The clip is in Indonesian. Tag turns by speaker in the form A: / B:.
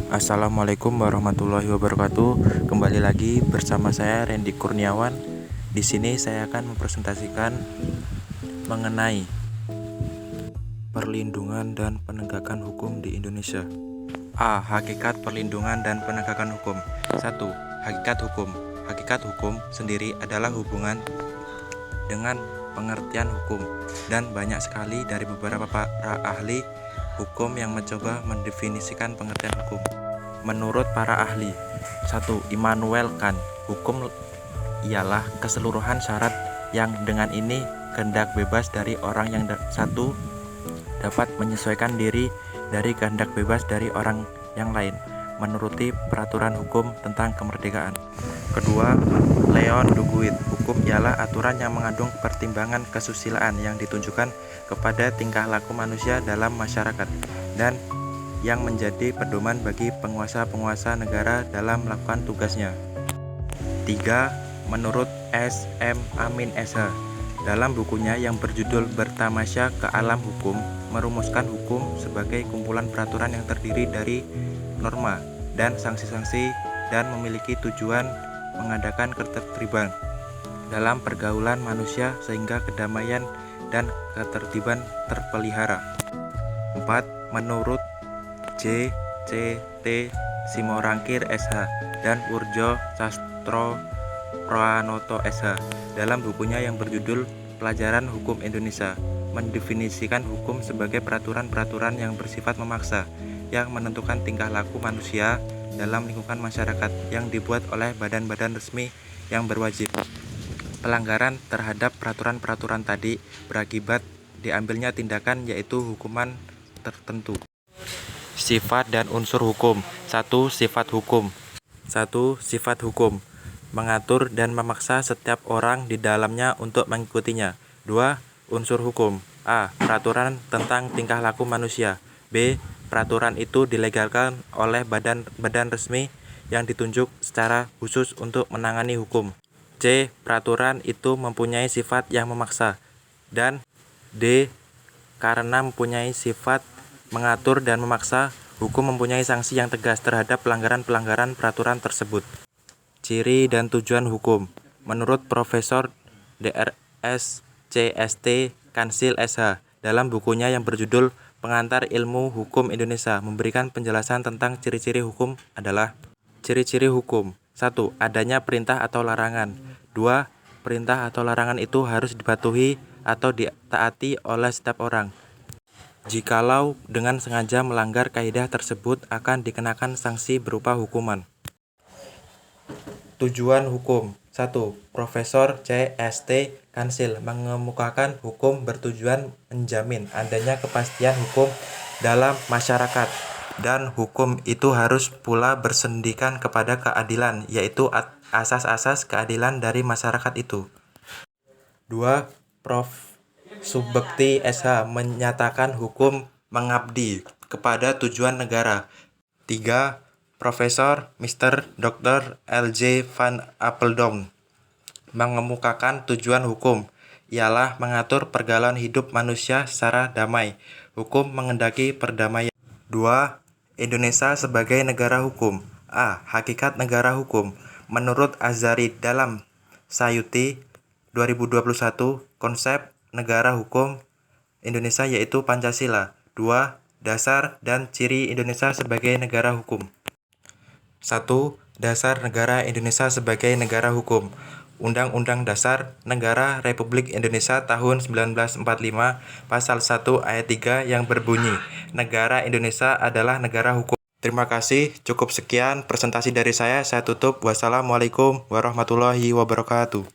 A: Assalamualaikum warahmatullahi wabarakatuh. Kembali lagi bersama saya Randy Kurniawan. Di sini saya akan mempresentasikan mengenai perlindungan dan penegakan hukum di Indonesia. A. Hakikat perlindungan dan penegakan hukum. 1. Hakikat hukum. Hakikat hukum sendiri adalah hubungan dengan pengertian hukum, dan banyak sekali dari beberapa para ahli hukum yang mencoba mendefinisikan pengertian hukum. Menurut para ahli, 1. Immanuel Kant, hukum ialah keseluruhan syarat yang dengan ini kehendak bebas dari orang yang satu dapat menyesuaikan diri dari kehendak bebas dari orang yang lain, menuruti peraturan hukum tentang kemerdekaan. Kedua, Leon Duguid, hukum ialah aturan yang mengandung pertimbangan kesusilaan yang ditunjukkan kepada tingkah laku manusia dalam masyarakat dan yang menjadi pedoman bagi penguasa-penguasa negara dalam melakukan tugasnya. 3. Menurut S. M. Amin SH, dalam bukunya yang berjudul Bertamasya ke Alam Hukum, merumuskan hukum sebagai kumpulan peraturan yang terdiri dari norma dan sanksi-sanksi dan memiliki tujuan mengadakan ketertiban dalam pergaulan manusia sehingga kedamaian dan ketertiban terpelihara. 4. Menurut J. C. T. Simorangkir SH dan Wurjo Sastro Pranoto SH, dalam bukunya yang berjudul Pelajaran Hukum Indonesia, mendefinisikan hukum sebagai peraturan-peraturan yang bersifat memaksa yang menentukan tingkah laku manusia dalam lingkungan masyarakat yang dibuat oleh badan-badan resmi yang berwajib. Pelanggaran terhadap peraturan-peraturan tadi berakibat diambilnya tindakan, yaitu hukuman tertentu. Sifat dan unsur hukum. 1. Sifat hukum. 1. Sifat hukum mengatur dan memaksa setiap orang di dalamnya untuk mengikutinya. 2. Unsur hukum. A. Peraturan tentang tingkah laku manusia. B. Peraturan itu dilegalkan oleh badan resmi yang ditunjuk secara khusus untuk menangani hukum. C. Peraturan itu mempunyai sifat yang memaksa. Dan D. Karena mempunyai sifat mengatur dan memaksa, hukum mempunyai sanksi yang tegas terhadap pelanggaran-pelanggaran peraturan tersebut. Ciri dan tujuan hukum. Menurut Profesor Drs. CST Kansil SH, dalam bukunya yang berjudul Pengantar Ilmu Hukum Indonesia, memberikan penjelasan tentang ciri-ciri hukum adalah: ciri-ciri hukum. 1. Adanya perintah atau larangan. 2. Perintah atau larangan itu harus dipatuhi atau ditaati oleh setiap orang. Jikalau dengan sengaja melanggar kaidah tersebut akan dikenakan sanksi berupa hukuman. Tujuan hukum. 1. Profesor C.S.T. Kansil mengemukakan hukum bertujuan menjamin adanya kepastian hukum dalam masyarakat, dan hukum itu harus pula bersendikan kepada keadilan, yaitu asas-asas keadilan dari masyarakat itu. 2. Prof. Subekti SH menyatakan hukum mengabdi kepada tujuan negara. 3. Profesor Mr. Dr. L.J. van Apeldoorn mengemukakan tujuan hukum ialah mengatur pergaulan hidup manusia secara damai. Hukum mengendaki perdamaian. 2. Indonesia sebagai negara hukum. A. Hakikat negara hukum. Menurut Azhari dalam Sayuti 2021, konsep negara hukum Indonesia yaitu Pancasila. 2. Dasar dan ciri Indonesia sebagai negara hukum. 1. Dasar negara Indonesia sebagai negara hukum. Undang-Undang Dasar Negara Republik Indonesia tahun 1945 pasal 1 ayat 3 yang berbunyi, negara Indonesia adalah negara hukum. Terima kasih, cukup sekian presentasi dari saya tutup. Wassalamualaikum warahmatullahi wabarakatuh.